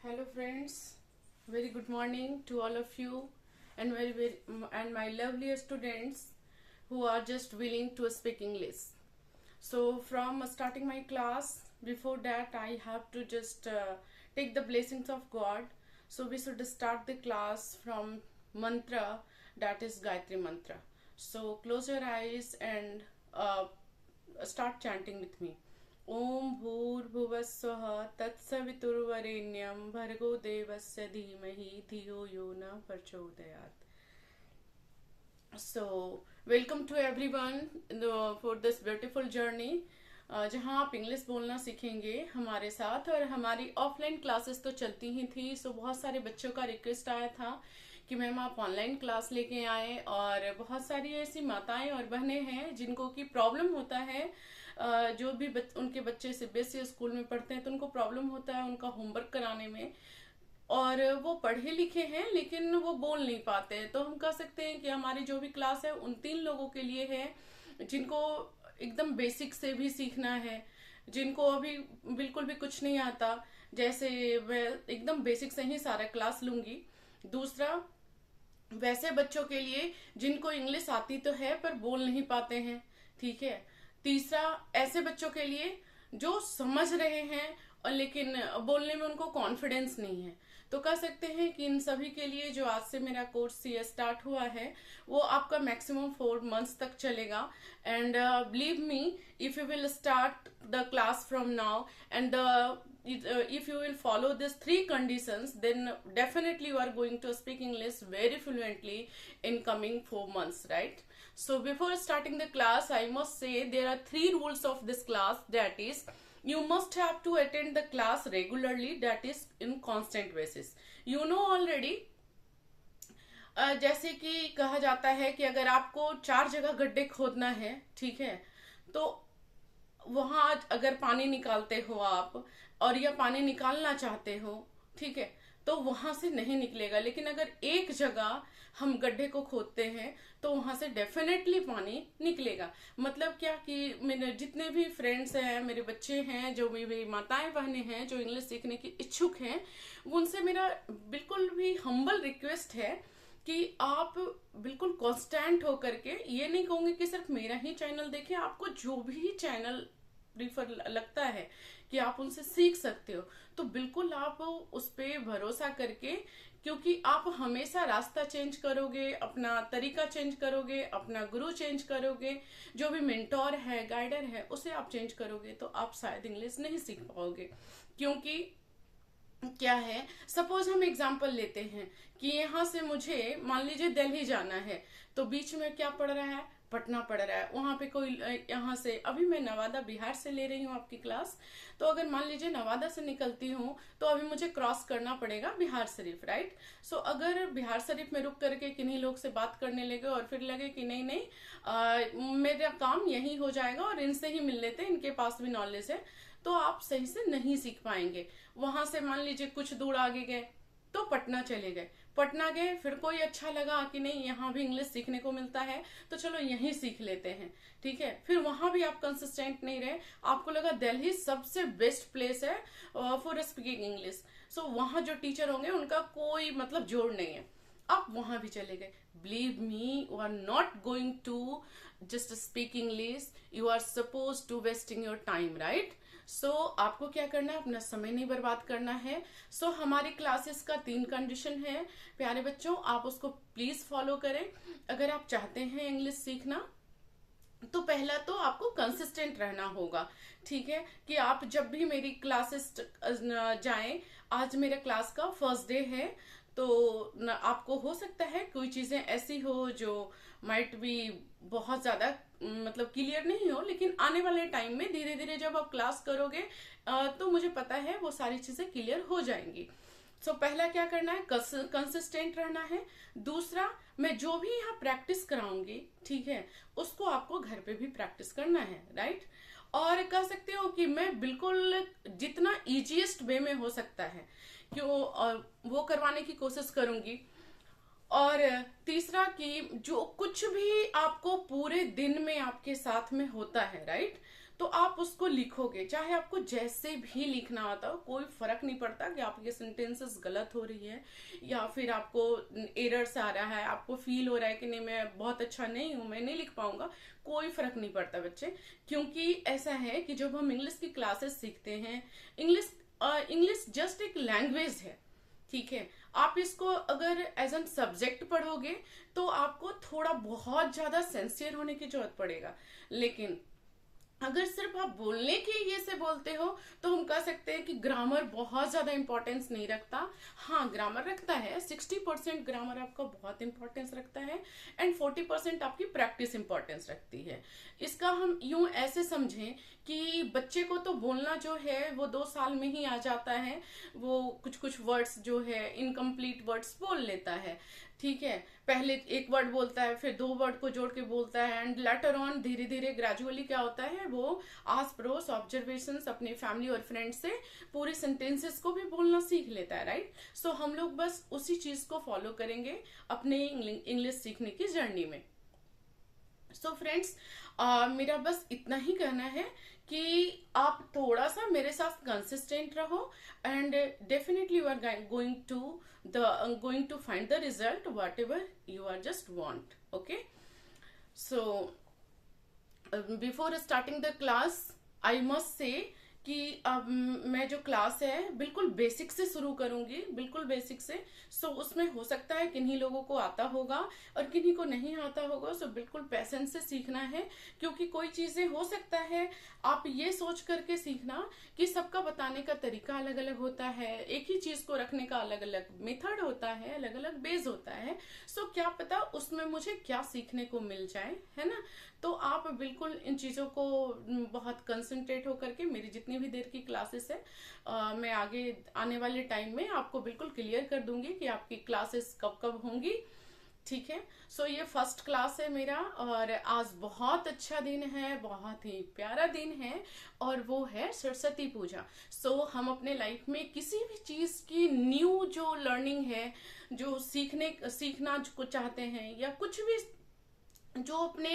Hello friends, very good morning to all of you and and my lovely students who are just willing to speak English. So from starting my class, before that I have to just take the blessings of God. So we should start the class from mantra, that is Gayatri mantra. So close your eyes and start chanting with me. ओम भूर्भुवस्वः तत्सवितुर्वरेण्यं भर्गो देवस्य धीमहि धियो यो न प्रचोदयात्. So welcome to everyone for this beautiful journey जहाँ आप इंग्लिश बोलना सीखेंगे हमारे साथ. और हमारी ऑफलाइन क्लासेस तो चलती ही थी. सो बहुत सारे बच्चों का रिक्वेस्ट आया था कि मैम आप ऑनलाइन क्लास लेके आए. और बहुत सारी ऐसी माताएं और बहनें हैं जिनको की प्रॉब्लम होता है. जो भी उनके बच्चे सीबीएसई स्कूल में पढ़ते हैं तो उनको प्रॉब्लम होता है उनका होमवर्क कराने में. और वो पढ़े लिखे हैं लेकिन वो बोल नहीं पाते हैं. तो हम कह सकते हैं कि हमारी जो भी क्लास है उन 3 लोगों के लिए है जिनको एकदम बेसिक से भी सीखना है, जिनको अभी बिल्कुल भी कुछ नहीं आता. जैसे मैं एकदम बेसिक से ही सारा क्लास लूंगी. दूसरा, वैसे बच्चों के लिए जिनको इंग्लिश आती तो है पर बोल नहीं पाते हैं. ठीक है. तीसरा, ऐसे बच्चों के लिए जो समझ रहे हैं और लेकिन बोलने में उनको कॉन्फिडेंस नहीं है. तो कह सकते हैं कि इन सभी के लिए जो आज से मेरा कोर्स ये स्टार्ट हुआ है वो आपका मैक्सिमम 4 मंथ्स तक चलेगा. And believe me, if you will start the class from now and if you will follow these 3 conditions, then definitely you are going to speak English very fluently in coming 4 months, right? So before starting the class, I must say there are 3 rules of this class. That is, you must have to attend the class regularly, that is in constant basis. You know already, जैसे कि कहा जाता है कि अगर आपको 4 जगह गड्ढे खोदना है, ठीक है, तो वहां अगर पानी निकालते हो आप और या पानी निकालना चाहते हो, ठीक है, तो वहां से नहीं निकलेगा. लेकिन अगर एक जगह हम गड्ढे को खोदते हैं तो वहां से डेफिनेटली पानी निकलेगा. मतलब क्या कि मेरे जितने भी फ्रेंड्स हैं, मेरे बच्चे हैं, जो मेरी माताएं बहनें हैं जो इंग्लिश सीखने की इच्छुक हैं, उनसे मेरा बिल्कुल भी हम्बल रिक्वेस्ट है कि आप बिल्कुल कांस्टेंट होकर के, ये नहीं कहूंगी कि सिर्फ मेरा ही चैनल देखें, आपको जो भी चैनल प्रीफर लगता है कि आप उनसे सीख सकते हो तो बिल्कुल आप उस पे भरोसा करके, क्योंकि आप हमेशा रास्ता चेंज करोगे, अपना तरीका चेंज करोगे, अपना गुरु चेंज करोगे, जो भी मेंटोर है, गाइडर है, उसे आप चेंज करोगे तो आप शायद इंग्लिश नहीं सीख पाओगे. क्योंकि क्या है, सपोज हम एग्जाम्पल लेते हैं कि यहाँ से मुझे मान लीजिए दिल्ली जाना है, तो बीच में क्या पड़ रहा है, पटना पड़ रहा है. वहां पे कोई यहाँ से, अभी मैं नवादा बिहार से ले रही हूँ आपकी क्लास, तो अगर मान लीजिए नवादा से निकलती हूँ तो अभी मुझे क्रॉस करना पड़ेगा बिहार शरीफ, राइट. सो अगर बिहार शरीफ में रुक करके किन्हीं लोग से बात करने लगे और फिर लगे कि नहीं नहीं मेरा काम यही हो जाएगा और इनसे ही मिल लेते, इनके पास भी नॉलेज है, तो आप सही से नहीं सीख पाएंगे. वहां से मान लीजिए कुछ दूर आगे गए तो पटना चले गए, पटना गए, फिर कोई अच्छा लगा कि नहीं यहाँ भी इंग्लिश सीखने को मिलता है तो चलो यहीं सीख लेते हैं, ठीक है. फिर वहां भी आप कंसिस्टेंट नहीं रहे, आपको लगा दिल्ली सबसे बेस्ट प्लेस है फॉर स्पीकिंग इंग्लिश. सो वहां जो टीचर होंगे उनका कोई मतलब जोड़ नहीं है, आप वहां भी चले गए. Believe me, you are not going to just speak English, you are suppose to wasting your time, right. So आपको क्या करना है, अपना समय नहीं बर्बाद करना है. सो हमारी क्लासेस का 3 कंडीशन है प्यारे बच्चों, आप उसको प्लीज फॉलो करें. अगर आप चाहते हैं इंग्लिश सीखना तो पहला तो आपको कंसिस्टेंट रहना होगा, ठीक है, कि आप जब भी मेरी क्लासेस जाएं, आज मेरे क्लास का फर्स्ट डे है, तो आपको हो सकता है कोई चीजें ऐसी हो जो माइट भी बहुत ज्यादा मतलब क्लियर नहीं हो, लेकिन आने वाले टाइम में धीरे धीरे जब आप क्लास करोगे तो मुझे पता है वो सारी चीजें क्लियर हो जाएंगी. सो पहला क्या करना है, कंसिस्टेंट रहना है. दूसरा, मैं जो भी यहाँ प्रैक्टिस कराऊंगी, ठीक है, उसको आपको घर पे भी प्रैक्टिस करना है, राइट. और कह सकते हो कि मैं बिल्कुल जितना इजीएस्ट वे में हो सकता है क्यों वो करवाने की कोशिश करूंगी. और तीसरा कि जो कुछ भी आपको पूरे दिन में आपके साथ में होता है, राइट, तो आप उसको लिखोगे, चाहे आपको जैसे भी लिखना आता हो, कोई फर्क नहीं पड़ता कि आप ये सेंटेंसेस गलत हो रही है या फिर आपको एरर्स आ रहा है, आपको फील हो रहा है कि नहीं मैं बहुत अच्छा नहीं हूं, मैं नहीं लिख पाऊंगा, कोई फर्क नहीं पड़ता बच्चे। क्योंकि ऐसा है कि जब हम इंग्लिश की क्लासेस सीखते हैं, इंग्लिश इंग्लिश जस्ट एक लैंग्वेज है, ठीक है। आप इसको अगर एज एन सब्जेक्ट पढ़ोगे तो आपको थोड़ा बहुत ज्यादा सिंसियर होने की जरूरत पड़ेगा, लेकिन अगर सिर्फ आप बोलने के ये से बोलते हो तो हम कह सकते हैं कि ग्रामर बहुत ज्यादा इंपॉर्टेंस नहीं रखता। हाँ, ग्रामर रखता है, 60% ग्रामर आपका बहुत इंपॉर्टेंस रखता है एंड 40% आपकी प्रैक्टिस इंपॉर्टेंस रखती है। इसका हम यूं ऐसे समझें कि बच्चे को तो बोलना जो है वो 2 साल में ही आ जाता है, वो कुछ कुछ वर्ड्स जो है इनकम्प्लीट वर्ड्स बोल लेता है, ठीक है। पहले एक वर्ड बोलता है, फिर 2 वर्ड को जोड़ के बोलता है एंड लेटर ऑन धीरे धीरे ग्रेजुअली क्या होता है, वो आस पड़ोस ऑब्जर्वेशंस अपने फैमिली और फ्रेंड से पूरे सेंटेंसेस को भी बोलना सीख लेता है, राइट। सो हम लोग बस उसी चीज को फॉलो करेंगे अपने इंग्लिश सीखने की जर्नी में। सो फ्रेंड्स, मेरा बस इतना ही कहना है कि आप थोड़ा सा मेरे साथ कंसिस्टेंट रहो and definitely you are going to find the result whatever you are just want. Okay, so before starting the class I must say कि अब मैं जो क्लास है बिल्कुल बेसिक से शुरू करूंगी, बिल्कुल बेसिक से। सो उसमें हो सकता है किन्हीं लोगों को आता होगा और किन्हीं को नहीं आता होगा, सो बिल्कुल पेशेंस से सीखना है। क्योंकि कोई चीजें हो सकता है आप ये सोच करके सीखना कि सबका बताने का तरीका अलग अलग होता है, एक ही चीज को रखने का अलग अलग मेथड होता है, अलग अलग बेस होता है। सो क्या पता उसमें मुझे क्या सीखने को मिल जाए, है ना। तो आप बिल्कुल इन चीजों को बहुत कंसंट्रेट होकर के, मेरी जितनी भी देर की क्लासेस है मैं आगे आने वाले टाइम में आपको बिल्कुल क्लियर कर दूंगी कि आपकी क्लासेस कब कब होंगी, ठीक है। सो ये फर्स्ट क्लास है मेरा और आज बहुत अच्छा दिन है, बहुत ही प्यारा दिन है और वो है सरस्वती पूजा। सो हम अपने लाइफ में किसी भी चीज की न्यू जो लर्निंग है, जो सीखना को चाहते हैं या कुछ भी जो अपने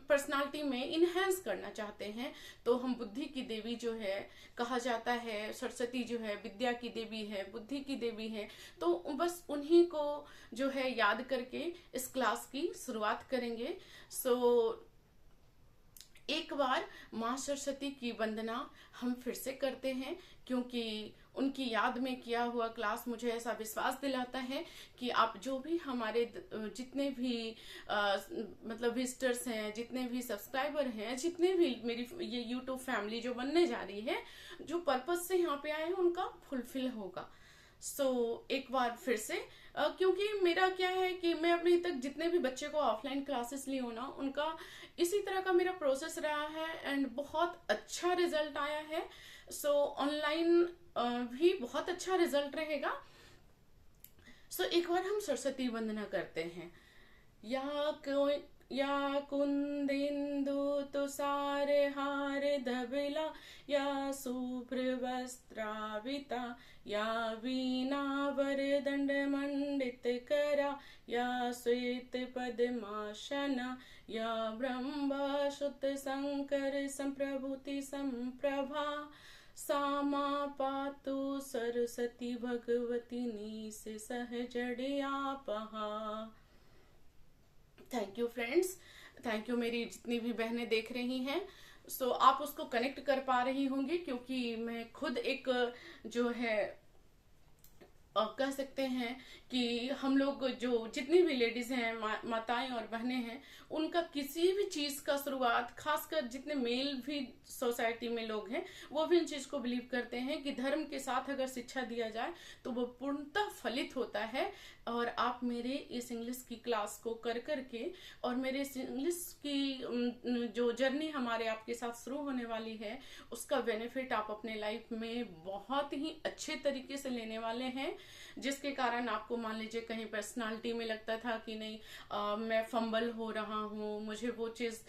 पर्सनालिटी में इनहेंस करना चाहते हैं, तो हम बुद्धि की देवी जो है कहा जाता है, सरस्वती जो है विद्या की देवी है, बुद्धि की देवी है। तो बस उन्हीं को जो है याद करके इस क्लास की शुरुआत करेंगे। सो एक बार माँ सरस्वती की वंदना हम फिर से करते हैं, क्योंकि उनकी याद में किया हुआ क्लास मुझे ऐसा विश्वास दिलाता है कि आप जो भी हमारे जितने भी मतलब विजिटर्स हैं, जितने भी सब्सक्राइबर हैं, जितने भी मेरी ये यूट्यूब फैमिली जो बनने जा रही है, जो पर्पज से यहाँ पे आए हैं उनका फुलफिल होगा। सो एक बार फिर से क्योंकि मेरा क्या है कि मैं अभी तक जितने भी बच्चे को ऑफलाइन क्लासेस ली हूँ ना, उनका इसी तरह का मेरा प्रोसेस रहा है एंड बहुत अच्छा रिजल्ट आया है। सो ऑनलाइन भी बहुत अच्छा रिजल्ट रहेगा। सो एक बार हम सरस्वती वंदना करते हैं। या कुंदेन्दु तुषार हार धवला, या शुभ्र वस्त्राविता, या वीणा वरदंड मंडित करा, या श्वेत पद्मासना, या ब्रह्मा शुद्ध शंकर संप्रभुति संप्रभा, सामा पातु सरस्वती भगवती नीस सहजड़यापहा। Thank you friends, thank you मेरी जितनी भी बहनें देख रही हैं। सो आप उसको कनेक्ट कर पा रही होंगी, क्योंकि मैं खुद एक जो है कह सकते हैं कि हम लोग जो जितनी भी लेडीज हैं, माताएं और बहनें हैं, उनका किसी भी चीज का शुरुआत, खासकर जितने मेल भी सोसाइटी में लोग हैं, वो भी इन चीज को बिलीव करते हैं कि धर्म के साथ अगर शिक्षा दिया जाए तो वो पूर्णतः फलित होता है। और आप मेरे इस इंग्लिश की क्लास को कर करके और मेरे इस इंग्लिश की जो जर्नी हमारे आपके साथ शुरू होने वाली है, उसका बेनिफिट आप अपने लाइफ में बहुत ही अच्छे तरीके से लेने वाले हैं। जिसके कारण आपको मान लीजिए कहीं पर्सनालिटी में लगता था कि नहीं मैं फंबल हो रहा हूँ, मुझे वो चीज,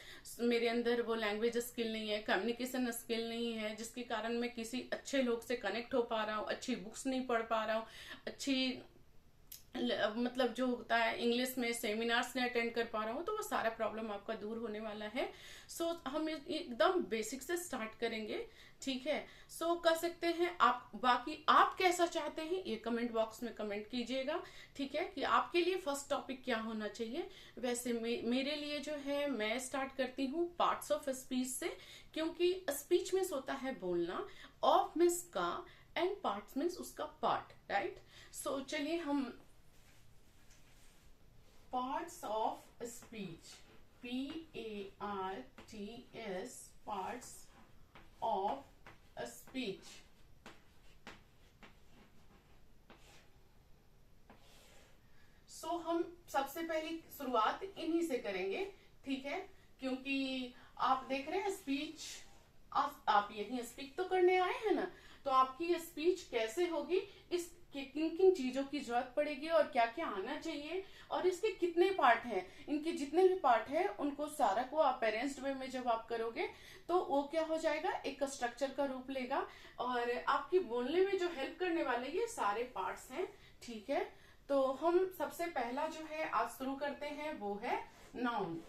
मेरे अंदर वो लैंग्वेज स्किल नहीं है, कम्युनिकेशन स्किल नहीं है, जिसके कारण मैं किसी अच्छे लोग से कनेक्ट हो पा रहा हूँ, अच्छी बुक्स नहीं पढ़ पा रहा हूँ, अच्छी मतलब जो होता है इंग्लिश में सेमिनार्स नहीं अटेंड कर पा रहा हूँ, तो वो सारा प्रॉब्लम आपका दूर होने वाला है। सो हम एकदम बेसिक से स्टार्ट करेंगे, ठीक है। सो कर सकते हैं आप। बाकी आप कैसा चाहते हैं ये कमेंट बॉक्स में कमेंट कीजिएगा, ठीक है, कि आपके लिए फर्स्ट टॉपिक क्या होना चाहिए। वैसे मेरे लिए जो है, मैं स्टार्ट करती हूँ पार्ट्स ऑफ स्पीच से, क्योंकि स्पीच मीन्स होता है बोलना, ऑफ मीन्स का, एंड पार्ट्स मीन्स उसका पार्ट, राइट। सो चलिए हम parts of speech, PARTS, parts of speech. So हम सबसे पहली शुरुआत इन्हीं से करेंगे, ठीक है, क्योंकि आप देख रहे हैं स्पीच, आप यही स्पीच तो करने आए हैं ना, तो आपकी स्पीच कैसे होगी, इस किन किन चीजों की जरूरत पड़ेगी और क्या क्या आना चाहिए, और इसके कितने पार्ट हैं, इनके जितने भी पार्ट हैं उनको सारा को आप अरेंज्ड वे में जब आप करोगे तो वो क्या हो जाएगा, एक स्ट्रक्चर का रूप लेगा, और आपकी बोलने में जो हेल्प करने वाले ये सारे पार्ट्स हैं, ठीक है। तो हम सबसे पहला जो है आज शुरू करते हैं वो है नाउन।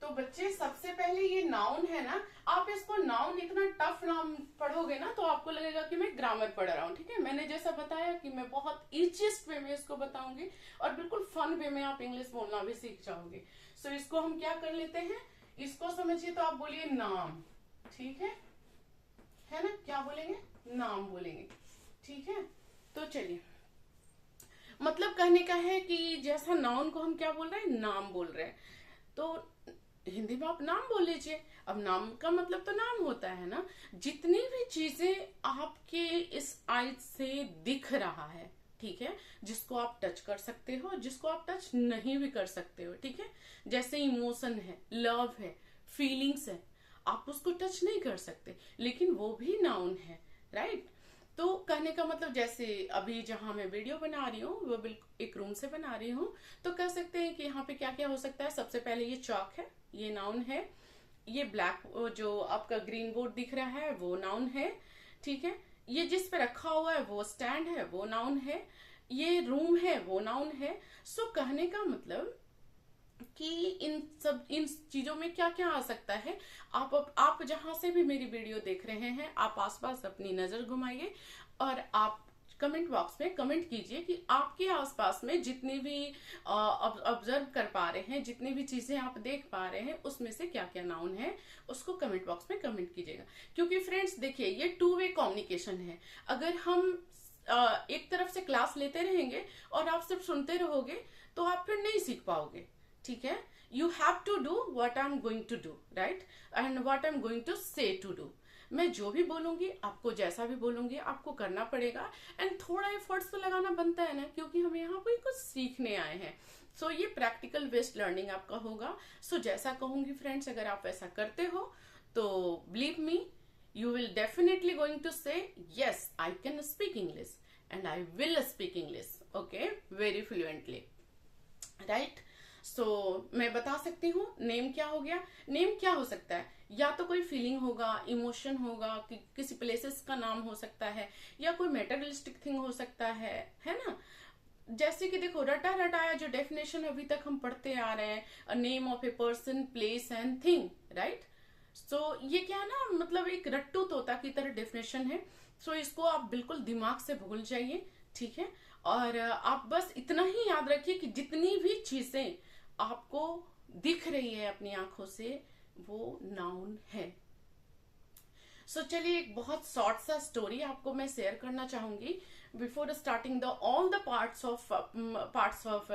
तो बच्चे सबसे पहले ये नाउन है ना, आप इसको नाउन इतना टफ नाम पढ़ोगे ना तो आपको लगेगा कि मैं ग्रामर पढ़ रहा हूँ, ठीक है। मैंने जैसा बताया कि मैं बहुत इजीएस्ट वे में इसको बताऊंगी और बिल्कुल फन वे में आप इंग्लिश बोलना भी सीख जाओगे। सो इसको हम क्या कर लेते हैं, इसको समझिए तो आप बोलिए नाम, ठीक है ना, क्या बोलेंगे, नाम बोलेंगे, ठीक है। तो चलिए, मतलब कहने का है कि जैसा नाउन को हम क्या बोल रहे हैं, नाम बोल रहे हैं, तो हिंदी में आप नाम बोल लीजिए। अब नाम का मतलब तो नाम होता है ना, जितनी भी चीजें आपके इस आई से दिख रहा है, ठीक है, जिसको आप टच कर सकते हो, जिसको आप टच नहीं भी कर सकते हो, ठीक है। जैसे इमोशन है, लव है, फीलिंग्स है, आप उसको टच नहीं कर सकते, लेकिन वो भी नाउन है, राइट। तो कहने का मतलब जैसे अभी जहां मैं वीडियो बना रही हूँ वो बिल्कुल एक रूम से बना रही हूँ, तो कह सकते हैं कि यहाँ पे क्या क्या हो सकता है। सबसे पहले ये चॉक है, ये नाउन है। ये ब्लैक जो आपका ग्रीन बोर्ड दिख रहा है वो नाउन है, ठीक है। ये जिस पे रखा हुआ है वो स्टैंड है, वो नाउन है। ये रूम है, वो नाउन है। सो कहने का मतलब कि इन चीजों में क्या क्या आ सकता है। आप जहां से भी मेरी वीडियो देख रहे हैं, आप आसपास अपनी नजर घुमाइए और आप कमेंट बॉक्स में कमेंट कीजिए कि आपके आसपास में जितनी भी ऑब्जर्व कर पा रहे हैं, जितनी भी चीजें आप देख पा रहे हैं, उसमें से क्या क्या नाउन है, उसको कमेंट बॉक्स में कमेंट कीजिएगा। क्योंकि फ्रेंड्स देखिए, ये 2 वे कम्युनिकेशन है। अगर हम एक तरफ से क्लास लेते रहेंगे और आप सिर्फ सुनते रहोगे तो आप फिर नहीं सीख पाओगे, ठीक है। You have to do what I am going to do, right, and what I am going to say to do. मैं जो भी बोलूंगी, आपको जैसा भी बोलूंगी, आपको करना पड़ेगा, एंड थोड़ा एफर्ट्स तो लगाना बनता है ना, क्योंकि हम यहाँ पे कुछ सीखने आए हैं। सो ये प्रैक्टिकल बेस्ड लर्निंग आपका होगा। सो जैसा कहूंगी फ्रेंड्स, अगर आप ऐसा करते हो तो believe me, you will definitely going to say yes, I can speak English and I will speak English, okay, very fluently, right। so मैं बता सकती हूँ नेम क्या हो गया। नेम क्या हो सकता है, या तो कोई फीलिंग होगा, इमोशन होगा, किसी प्लेसेस का नाम हो सकता है, या कोई मेटेरियलिस्टिक थिंग हो सकता है ना। जैसे कि देखो, रटा रटाया जो डेफिनेशन अभी तक हम पढ़ते आ रहे हैं, name of a person, place and thing, right. So ये क्या ना, मतलब एक रट्टू तोता की तरह डेफिनेशन है। सो इसको आप बिल्कुल दिमाग से भूल जाइए, ठीक है। और आप बस इतना ही याद रखिए कि जितनी भी चीजें आपको दिख रही है अपनी आंखों से, वो नाउन है। सो चलिए, एक बहुत शॉर्ट सा स्टोरी आपको मैं शेयर करना चाहूंगी before starting the all the parts of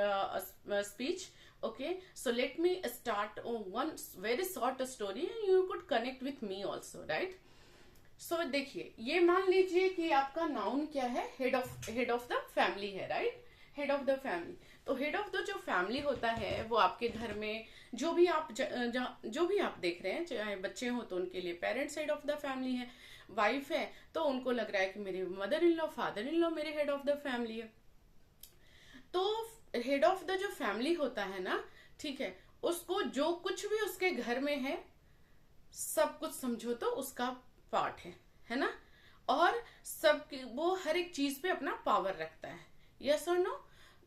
speech. Okay, so let me start one very short story and you could connect with me also, right? So देखिए, ये मान लीजिए कि आपका नाउन क्या है, हेड ऑफ द फैमिली है, right. Head of the family, तो हेड ऑफ द जो फैमिली होता है वो आपके घर में जो भी आप जो भी आप देख रहे हैं, चाहे बच्चे हो तो उनके लिए parents head of the family है, वाइफ है तो उनको लग रहा है कि मेरे mother in law, father in law मेरे हेड ऑफ द फैमिली है। तो हेड ऑफ द जो फैमिली होता है ना, ठीक है, उसको जो कुछ भी उसके घर में है सब कुछ समझो तो उसका पार्ट है ना। और सब वो हर एक चीज पे अपना पावर रखता है। यस और नो?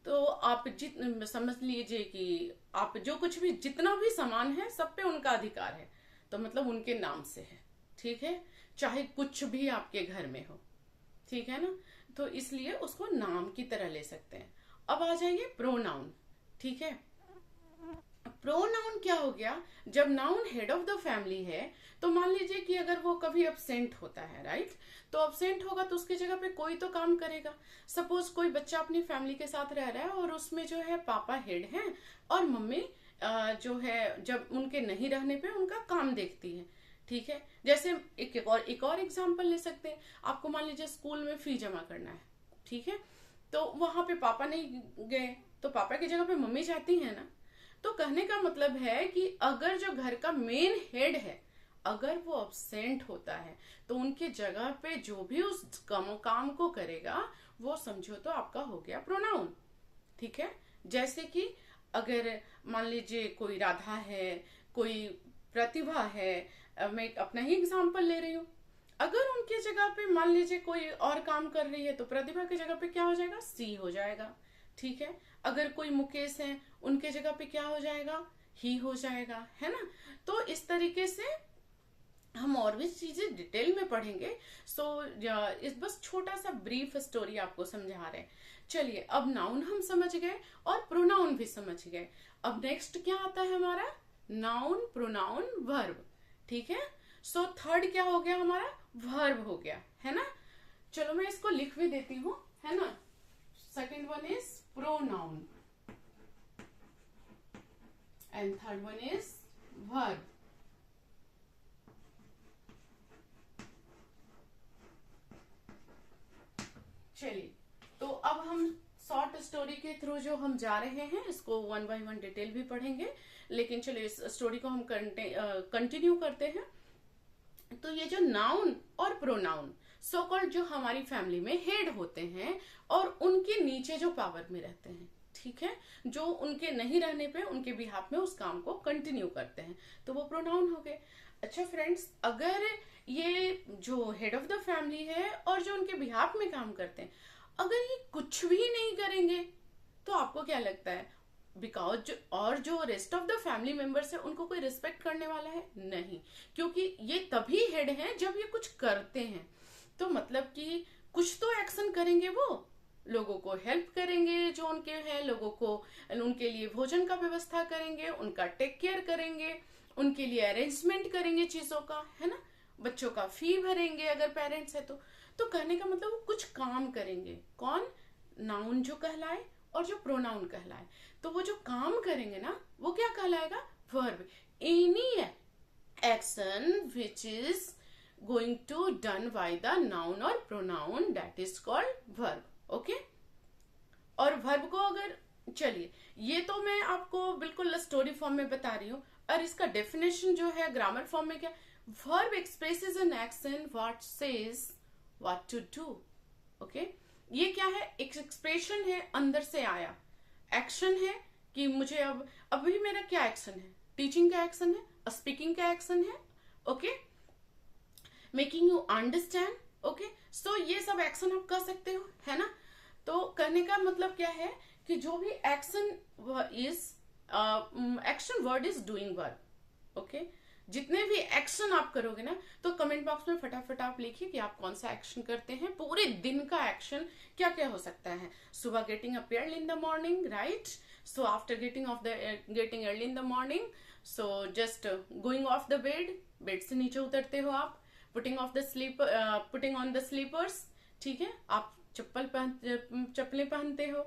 तो आप समझ लीजिए कि आप जो कुछ भी जितना भी सामान है सब पे उनका अधिकार है, तो मतलब उनके नाम से है। ठीक है, चाहे कुछ भी आपके घर में हो, ठीक है ना, तो इसलिए उसको नाम की तरह ले सकते हैं। अब आ जाइए प्रोनाउन। ठीक है, प्रोनाउन क्या हो गया? जब noun head of the family है, तो मान लीजिए कि अगर वो कभी अब्सेंट होता है, राइट, तो अब्सेंट होगा तो उसकी जगह पे कोई तो काम करेगा। सपोज कोई बच्चा अपनी फैमिली के साथ रह रहा है और उसमें जो है पापा हेड हैं और मम्मी जो है जब उनके नहीं रहने पे उनका काम देखती है। ठीक है, जैसे एक और एग्जांपल ले सकते हैं। आपको मान लीजिए स्कूल में फी जमा करना है, ठीक है, तो वहां पे पापा नहीं गए, तो पापा की जगह पे मम्मी जाती है ना। तो कहने का मतलब है कि अगर जो घर का मेन हेड है, अगर वो अब्सेंट होता है, तो उनकी जगह पे जो भी उस काम को करेगा वो समझो तो आपका हो गया प्रोनाउन। ठीक है, जैसे कि अगर मान लीजिए कोई राधा है, कोई प्रतिभा है, मैं अपना ही एग्जांपल ले रही हूँ। अगर उनकी जगह पे मान लीजिए कोई और काम कर रही है, तो प्रतिभा की जगह पे क्या हो जाएगा? सी हो जाएगा। ठीक है, अगर कोई मुकेश है, उनके जगह पे क्या हो जाएगा? ही हो जाएगा, है ना। तो इस तरीके से हम और भी चीजें डिटेल में पढ़ेंगे। सो इस बस छोटा सा ब्रीफ स्टोरी आपको समझा रहे हैं। चलिए, अब नाउन हम समझ गए और प्रोनाउन भी समझ गए। अब नेक्स्ट क्या आता है हमारा? Noun, pronoun, verb. ठीक है, सो थर्ड क्या हो गया हमारा? वर्ब हो गया, है ना। चलो मैं इसको लिख भी देती हूँ, है ना। Second one is pronoun and third one is verb. चलिए, तो अब हम शॉर्ट स्टोरी के थ्रू जो हम जा रहे हैं, इसको वन बाय वन डिटेल भी पढ़ेंगे, लेकिन चलिए इस स्टोरी को हम कंटिन्यू करते हैं। तो ये जो नाउन और प्रोनाउन सो कॉल्ड जो हमारी फैमिली में हेड होते हैं और उनके नीचे जो पावर में रहते हैं, ठीक है, जो उनके नहीं रहने पे उनके बिहाफ में उस काम को कंटिन्यू करते हैं, तो वो प्रोनाउन हो गए। अच्छा फ्रेंड्स, अगर ये जो हेड ऑफ द फैमिली है और जो उनके बिहाफ में काम करते हैं, अगर ये कुछ भी नहीं करेंगे, तो आपको क्या लगता है? बिकॉज जो rest of the family members है उनको कोई रिस्पेक्ट करने वाला है? नहीं, क्योंकि ये तभी हेड हैं जब ये कुछ करते हैं। तो मतलब कि कुछ तो एक्शन करेंगे, वो लोगों को हेल्प करेंगे, जो उनके हैं लोगों को, उनके लिए भोजन का व्यवस्था करेंगे, उनका टेक केयर करेंगे, उनके लिए अरेंजमेंट करेंगे चीजों का, है ना, बच्चों का फी भरेंगे अगर पेरेंट्स है तो कहने का मतलब वो कुछ काम करेंगे। कौन? नाउन जो कहलाए और जो प्रोनाउन कहलाए। तो वो जो काम करेंगे ना, वो क्या कहलाएगा? Verb. Any action which is going to done by the noun or pronoun, that is called verb. Okay, और वर्ब को अगर, चलिए ये तो मैं आपको बिल्कुल स्टोरी फॉर्म में बता रही हूँ, और इसका डेफिनेशन जो है ग्रामर फॉर्म में क्या? Verb expresses an action what says what to do. Okay, ये क्या है? एक एक्सप्रेशन है, अंदर से आया। एक्शन है कि मुझे अब अभी मेरा क्या एक्शन है? टीचिंग का एक्शन है, स्पीकिंग का एक्शन है, okay, making you understand, okay. So ये सब एक्शन आप कर सकते हो, है ना। तो करने का मतलब क्या है कि जो भी action is action word is doing verb, okay. जितने भी एक्शन आप करोगे ना, तो कमेंट बॉक्स में फटाफट आप लिखिए कि आप कौन सा एक्शन करते हैं। पूरे दिन का एक्शन क्या क्या हो सकता है? सुबह getting up early in the morning, right, so after getting early in the morning, so just going of the bed से नीचे उतरते हो आप, पुटिंग ऑन द स्लीपर्स, ठीक है, आप चप्पलें पहनते हो,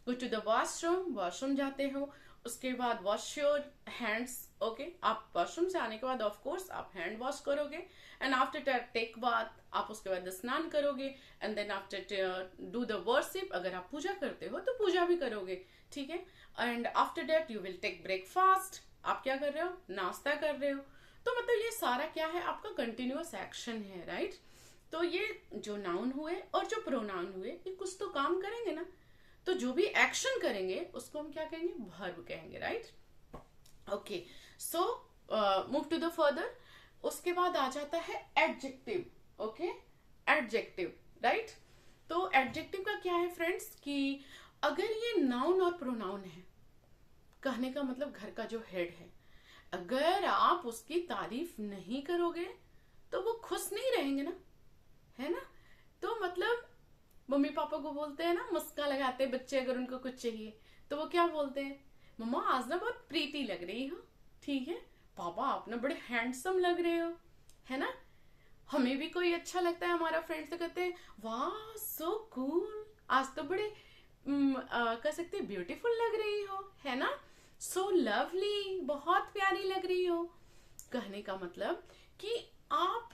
गो टू द वॉशरूम जाते हो, उसके बाद वॉश योर हैंड्स, ओके, आप वॉशरूम से आने के बाद ऑफ कोर्स आप हैंड वॉश करोगे, एंड आफ्टर टेक बाथ आप उसके बाद स्नान करोगे, and then after do the worship, अगर आप पूजा करते हो तो पूजा भी करोगे, ठीक है, and after that you will take breakfast, आप क्या कर रहे हो? नाश्ता कर रहे हो। तो मतलब ये सारा क्या है? आपका कंटिन्यूअस एक्शन है, राइट। तो ये जो नाउन हुए और जो प्रोनाउन हुए, ये कुछ तो काम करेंगे ना, तो जो भी एक्शन करेंगे उसको हम क्या कहेंगे? वर्ब कहेंगे, right. Okay, so move to the further. उसके बाद आ जाता है एडजेक्टिव, ओके, एडजेक्टिव, राइट। तो एडजेक्टिव का क्या है फ्रेंड्स कि अगर ये नाउन और प्रोनाउन है, कहने का मतलब घर का जो हेड है, अगर आप उसकी तारीफ नहीं करोगे तो वो खुश नहीं रहेंगे ना, है ना। तो मतलब मम्मी पापा को बोलते हैं ना, मुस्का लगाते हैं बच्चे, अगर उनको कुछ चाहिए तो वो क्या बोलते हैं, मम्मा आज ना बहुत प्रीटी लग रही हो, ठीक है, पापा आप ना बड़े हैंडसम लग रहे हो, है ना। हमें भी कोई अच्छा लगता है, हमारा फ्रेंड से कहते हैं वाह सो कूल, आज तो बड़े कह सकते ब्यूटीफुल लग रही हो, है ना, सो लवली, बहुत प्यारी लग रही हो। कहने का मतलब कि आप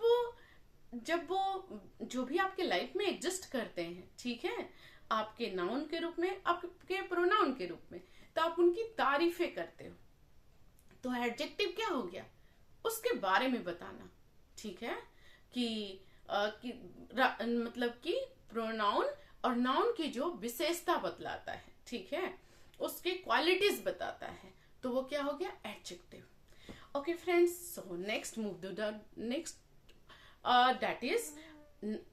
जब वो जो भी आपके लाइफ में एग्जिस्ट करते हैं, ठीक है, आपके नाउन के रूप में, आपके प्रोनाउन के रूप में, तो आप उनकी तारीफें करते हो। तो एडजेक्टिव क्या हो गया, उसके बारे में बताना, ठीक है, मतलब कि प्रोनाउन और नाउन की जो विशेषता बतलाता है, ठीक है, उसके क्वालिटीज बताता है, तो वो क्या हो गया, adjective. Okay friends, so next move to the next, that is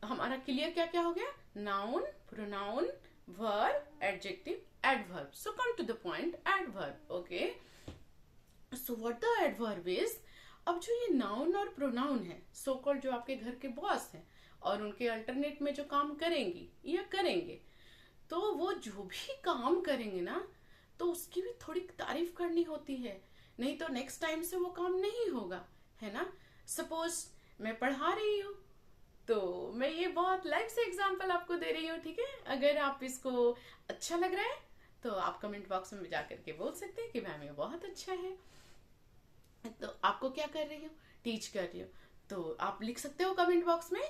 हमारा क्लियर क्या क्या हो गया, noun, pronoun, verb, adjective, adverb. So come to the point, adverb. Okay, so what the adverb is, अब जो ये नाउन और प्रोनाउन है, सो कॉल्ड जो आपके घर के बॉस हैं और उनके अल्टरनेट में जो काम करेंगी या करेंगे, तो वो जो भी काम करेंगे ना, तो उसकी भी थोड़ी तारीफ करनी होती है, नहीं तो नेक्स्ट टाइम से वो काम नहीं होगा, है ना। सपोज मैं पढ़ा रही हूँ, तो मैं ये बहुत लाइव से एग्जांपल आपको दे रही हूँ, ठीक है। अगर आप इसको अच्छा लग रहा है तो आप कमेंट बॉक्स में जाकर के बोल सकते हैं कि मैम ये बहुत अच्छा है। तो आपको क्या कर रही हो, टीच कर रही हो, तो आप लिख सकते हो कमेंट बॉक्स में,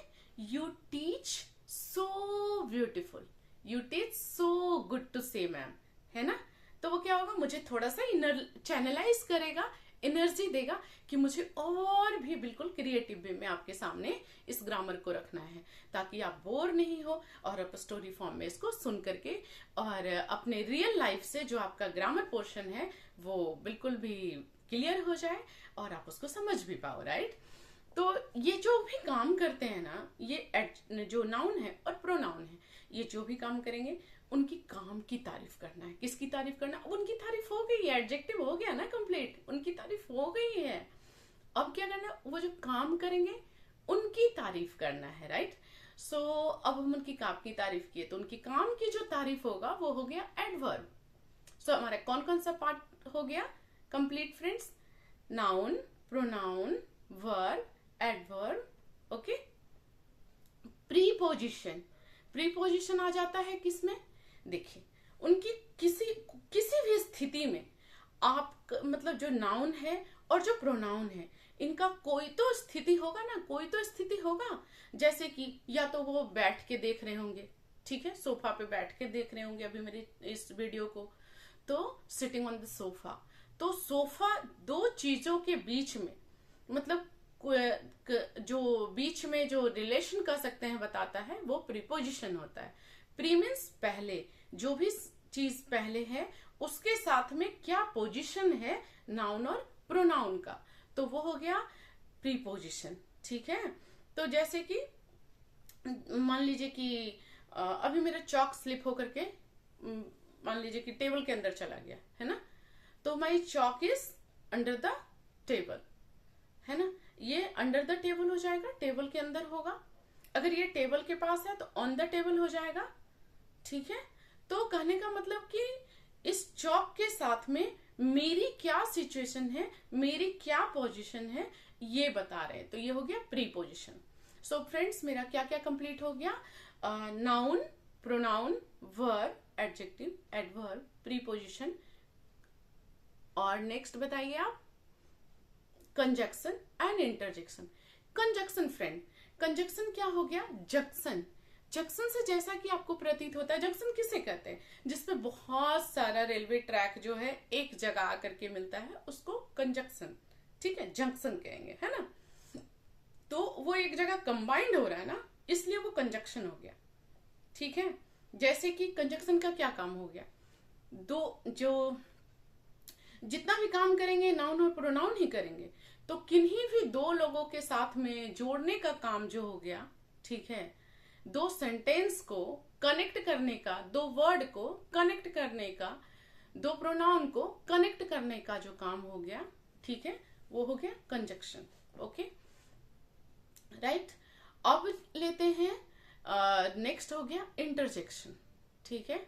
you teach so beautiful, you teach so good to say ma'am, है ना। तो वो क्या होगा, मुझे थोड़ा सा इनर चैनलाइज करेगा, एनर्जी देगा कि मुझे और भी बिल्कुल क्रिएटिव वे में आपके सामने इस ग्रामर को रखना है, ताकि आप बोर नहीं हो और आप स्टोरी फॉर्म में इसको सुन करके और अपने रियल लाइफ से जो आपका ग्रामर पोर्शन है वो बिल्कुल भी क्लियर हो जाए और आप उसको समझ भी पाओ, राइट। तो ये जो भी काम करते हैं ना, ये जो नाउन है और प्रोनाउन है, ये जो भी काम करेंगे उनकी काम की तारीफ करना है। किसकी तारीफ करना, अब उनकी तारीफ हो गई है, एडजेक्टिव हो गया ना कंप्लीट, उनकी तारीफ हो गई है। अब क्या करना है, वो जो काम करेंगे उनकी तारीफ करना है, राइट। सो अब हम उनकी काम की तारीफ किए, तो उनकी काम की जो तारीफ होगा वो हो गया एडवर्ब। सो हमारा कौन कौन सा पार्ट हो गया complete friends, noun, pronoun, verb, adverb. Okay, preposition, preposition आ जाता है किसमें, देखिए उनकी किसी किसी भी स्थिति में आप मतलब जो नाउन है और जो प्रोनाउन है, इनका कोई तो स्थिति होगा ना, कोई तो स्थिति होगा। जैसे कि या तो वो बैठ के देख रहे होंगे, ठीक है, सोफा पे बैठ के देख रहे होंगे अभी मेरी इस वीडियो को, तो सिटिंग ऑन द सोफा। तो सोफा दो चीजों के बीच में, मतलब जो बीच में जो रिलेशन कर सकते हैं बताता है, वो प्रीपोजिशन होता है। प्री मीन्स पहले, जो भी चीज पहले है उसके साथ में क्या पोजीशन है नाउन और प्रोनाउन का, तो वो हो गया प्रीपोजिशन, ठीक है। तो जैसे कि मान लीजिए कि अभी मेरा चॉक स्लिप होकर के मान लीजिए कि टेबल के अंदर चला गया, है ना, तो my chalk is under the table, है ना, ये अंडर द टेबल हो जाएगा, टेबल के अंदर होगा। अगर ये टेबल के पास है तो ऑन द टेबल हो जाएगा, ठीक है। तो कहने का मतलब कि इस चॉक के साथ में मेरी क्या सिचुएशन है, मेरी क्या पोजीशन है, ये बता रहे हैं, तो ये हो गया प्रीपोजिशन। सो फ्रेंड्स, मेरा क्या क्या कंप्लीट हो गया, noun, pronoun, verb, adjective, adverb, preposition. और नेक्स्ट बताइए आप, conjunction and interjection. Conjunction friend, conjunction क्या हो गया, जंक्शन। जंक्शन से जैसा कि आपको प्रतीत होता है, जंक्शन किसे कहते हैं, जिसपे बहुत सारा रेलवे ट्रैक जो है एक जगह आकर के मिलता है, उसको कंजक्शन, ठीक है, जंक्शन कहेंगे, है ना। तो वो एक जगह कंबाइंड हो रहा है ना, इसलिए वो कंजक्शन हो गया, ठीक है। जैसे कि कंजक्शन का क्या काम हो गया, दो जो जितना भी काम करेंगे नाउन और प्रोनाउन ही करेंगे, तो किन्हीं भी दो लोगों के साथ में जोड़ने का काम जो हो गया, ठीक है, दो सेंटेंस को कनेक्ट करने का, दो वर्ड को कनेक्ट करने का, दो प्रोनाउन को कनेक्ट करने का जो काम हो गया, ठीक है, वो हो गया कंजक्शन। Okay, right. अब लेते हैं नेक्स्ट हो गया इंटरजेक्शन। ठीक है,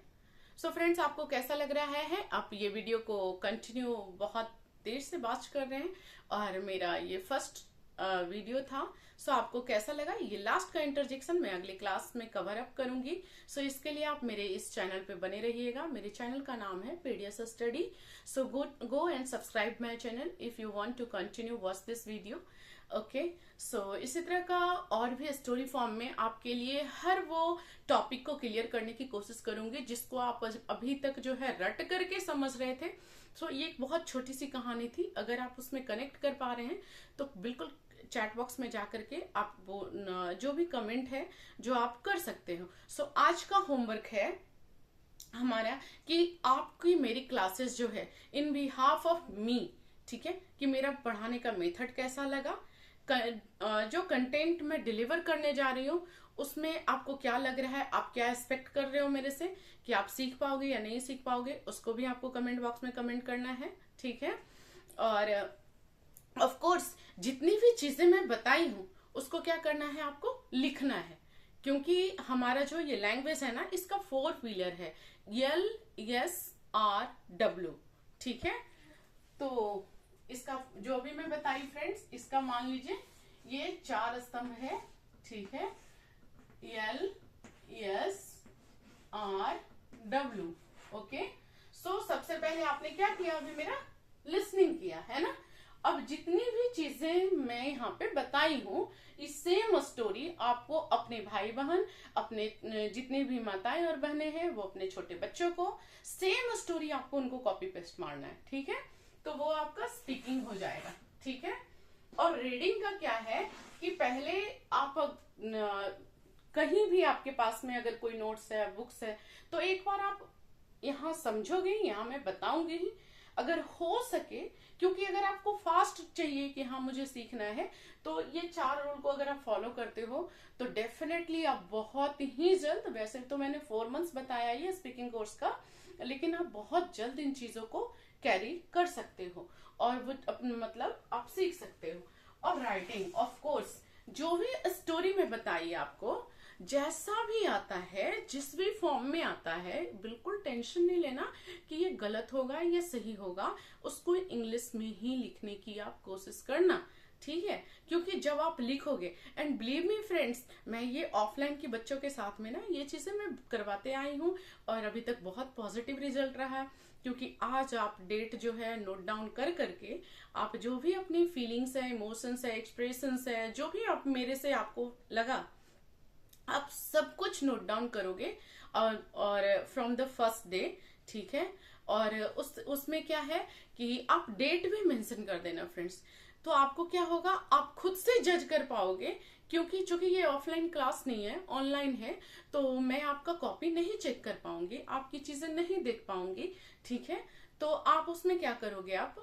सो फ्रेंड्स, आपको कैसा लग रहा है? आप ये वीडियो को कंटिन्यू बहुत देर से वॉच कर रहे हैं और मेरा ये फर्स्ट वीडियो था। सो आपको कैसा लगा? ये लास्ट का इंटरजेक्शन मैं अगली क्लास में कवर अप करूंगी। सो इसके लिए आप मेरे इस चैनल पे बने रहिएगा। मेरे चैनल का नाम है पीडियस study. So go and subscribe my channel if you want to continue watch this video. Okay, so इसी तरह का और भी स्टोरी फॉर्म में आपके लिए हर वो टॉपिक को क्लियर करने की कोशिश करूंगी जिसको आप अभी तक जो है रट करके समझ रहे थे। सो ये एक बहुत छोटी सी कहानी थी, अगर आप उसमें कनेक्ट कर पा रहे हैं तो बिल्कुल चैट बॉक्स में जाकर के आप वो जो भी कमेंट है जो आप कर सकते हो। सो आज का होमवर्क है हमारा कि आपकी मेरी क्लासेस जो है इन बिहाफ ऑफ मी, ठीक है, कि मेरा पढ़ाने का मेथड कैसा लगा, जो कंटेंट मैं डिलीवर करने जा रही हूँ उसमें आपको क्या लग रहा है, आप क्या एक्सपेक्ट कर रहे हो मेरे से कि आप सीख पाओगे या नहीं सीख पाओगे, उसको भी आपको कमेंट बॉक्स में कमेंट करना है। ठीक है, और ऑफ कोर्स जितनी भी चीजें मैं बताई हूं उसको क्या करना है, आपको लिखना है, क्योंकि हमारा जो ये लैंग्वेज है ना, इसका 4 पिलर है, LSRW। ठीक है, तो इसका जो भी मैं बताई फ्रेंड्स, इसका मान लीजिए ये 4 स्तंभ है। ठीक है, LSRW। ओके, सो सबसे पहले आपने क्या किया, अभी मेरा लिसनिंग किया है ना। अब जितनी भी चीजें मैं यहाँ पे बताई हूँ, इस सेम स्टोरी आपको अपने भाई बहन, अपने जितने भी माताएं और बहनें हैं, वो अपने छोटे बच्चों को सेम स्टोरी आपको उनको कॉपी पेस्ट मारना है। ठीक है, तो वो आपका स्पीकिंग हो जाएगा। ठीक है, और रीडिंग का क्या है कि पहले आप कहीं भी आपके पास में अगर कोई नोट्स है, बुक्स है, तो एक बार आप यहाँ समझोगे, यहाँ मैं बताऊंगी ही, अगर हो सके, क्योंकि अगर आपको फास्ट चाहिए कि हाँ मुझे सीखना है, तो ये 4 रूल को अगर आप फॉलो करते हो तो डेफिनेटली आप बहुत ही जल्द, वैसे तो मैंने 4 मंथ्स बताया ये स्पीकिंग कोर्स का, लेकिन आप बहुत जल्द इन चीजों को कैरी कर सकते हो और वो अपने मतलब आप सीख सकते हो। और राइटिंग, ऑफ कोर्स जो भी स्टोरी में बताई आपको, जैसा भी आता है, जिस भी फॉर्म में आता है, बिल्कुल टेंशन नहीं लेना कि ये गलत होगा या सही होगा, उसको इंग्लिश में ही लिखने की आप कोशिश करना। ठीक है, क्योंकि जब आप लिखोगे, एंड बिलीव मी फ्रेंड्स, मैं ये ऑफलाइन के बच्चों के साथ में ना ये चीजें मैं करवाते आई हूँ और अभी तक बहुत पॉजिटिव रिजल्ट रहा है, क्योंकि आज आप डेट जो है नोट डाउन कर करके आप जो भी अपनी फीलिंग्स है, इमोशंस है, एक्सप्रेशंस है, जो भी आप मेरे से आपको लगा, आप सब कुछ नोट डाउन करोगे और फ्रॉम द फर्स्ट डे। ठीक है, और उसमें क्या है कि आप डेट भी मेंशन कर देना फ्रेंड्स, तो आपको क्या होगा, आप खुद से जज कर पाओगे, क्योंकि चूंकि ये ऑफलाइन क्लास नहीं है, ऑनलाइन है, तो मैं आपका कॉपी नहीं चेक कर पाऊंगी, आपकी चीजें नहीं देख पाऊंगी। ठीक है, तो आप उसमें क्या करोगे, आप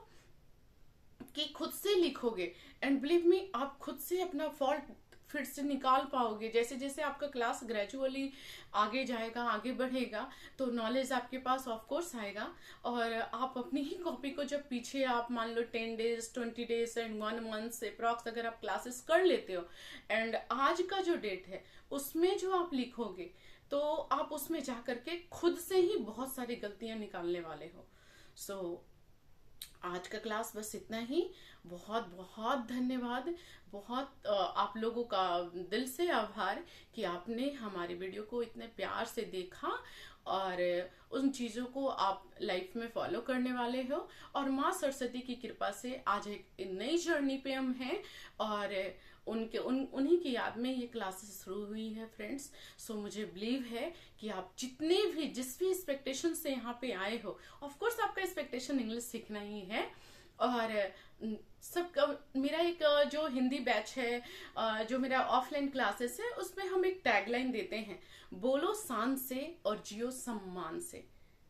कि खुद से लिखोगे, एंड बिलीव मी, आप खुद से अपना फॉल्ट फिर से निकाल पाओगे। जैसे जैसे आपका क्लास ग्रेजुअली आगे जाएगा, आगे बढ़ेगा, तो नॉलेज आपके पास ऑफ कोर्स आएगा, और आप अपनी ही कॉपी को जब पीछे आप मान लो 10 डेज 20 डेज एंड 1 मंथ से अप्रॉक्स अगर आप क्लासेस कर लेते हो, एंड आज का जो डेट है उसमें जो आप लिखोगे, तो आप उसमें जाकर के खुद से ही बहुत सारी गलतियां निकालने वाले हो। सो आज का क्लास बस इतना ही। बहुत बहुत धन्यवाद, बहुत आप लोगों का दिल से आभार कि आपने हमारे वीडियो को इतने प्यार से देखा और उन चीजों को आप लाइफ में फॉलो करने वाले हो, और माँ सरस्वती की कृपा से आज एक नई जर्नी पे हम हैं, और उन्हीं की याद में ये क्लासेस शुरू हुई है फ्रेंड्स। सो मुझे बिलीव है कि आप जितने भी जिस भी एक्सपेक्टेशन से यहाँ पे आए हो, ऑफ कोर्स आपका एक्सपेक्टेशन इंग्लिश सीखना ही है, और सबका मेरा एक जो हिंदी बैच है, जो मेरा ऑफलाइन क्लासेस है, उसमें हम एक टैगलाइन देते हैं, बोलो शान से और जियो सम्मान से।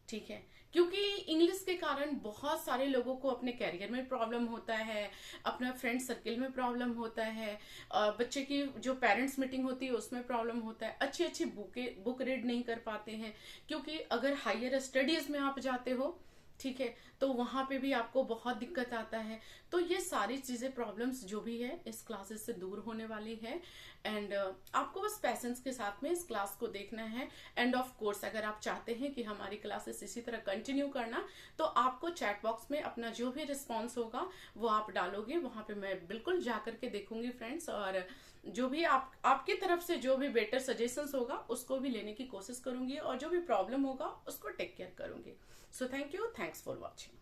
ठीक है। क्योंकि इंग्लिश के कारण बहुत सारे लोगों को अपने करियर में प्रॉब्लम होता है, अपना फ्रेंड सर्कल में प्रॉब्लम होता है, बच्चे की जो पेरेंट्स मीटिंग होती है उसमें प्रॉब्लम होता है, अच्छी अच्छी बुक रीड नहीं कर पाते हैं। क्योंकि अगर हायर स्टडीज में आप जाते हो, ठीक है, तो वहां पे भी आपको बहुत दिक्कत आता है। तो ये सारी चीजें प्रॉब्लम्स जो भी है इस क्लासेस से दूर होने वाली है। एंड आपको बस पैसेंस के साथ में इस क्लास को देखना है। एंड ऑफ कोर्स अगर आप चाहते हैं कि हमारी क्लासेस इसी तरह कंटिन्यू करना, तो आपको चैट बॉक्स में अपना जो भी रिस्पॉन्स होगा वो आप डालोगे, वहां पे मैं बिल्कुल जा करके देखूंगी फ्रेंड्स, और जो भी आपकी तरफ से जो भी बेटर सजेशंस होगा उसको भी लेने की कोशिश करूंगी, और जो भी प्रॉब्लम होगा उसको टेक केयर करूंगी। So thank you, thanks for watching.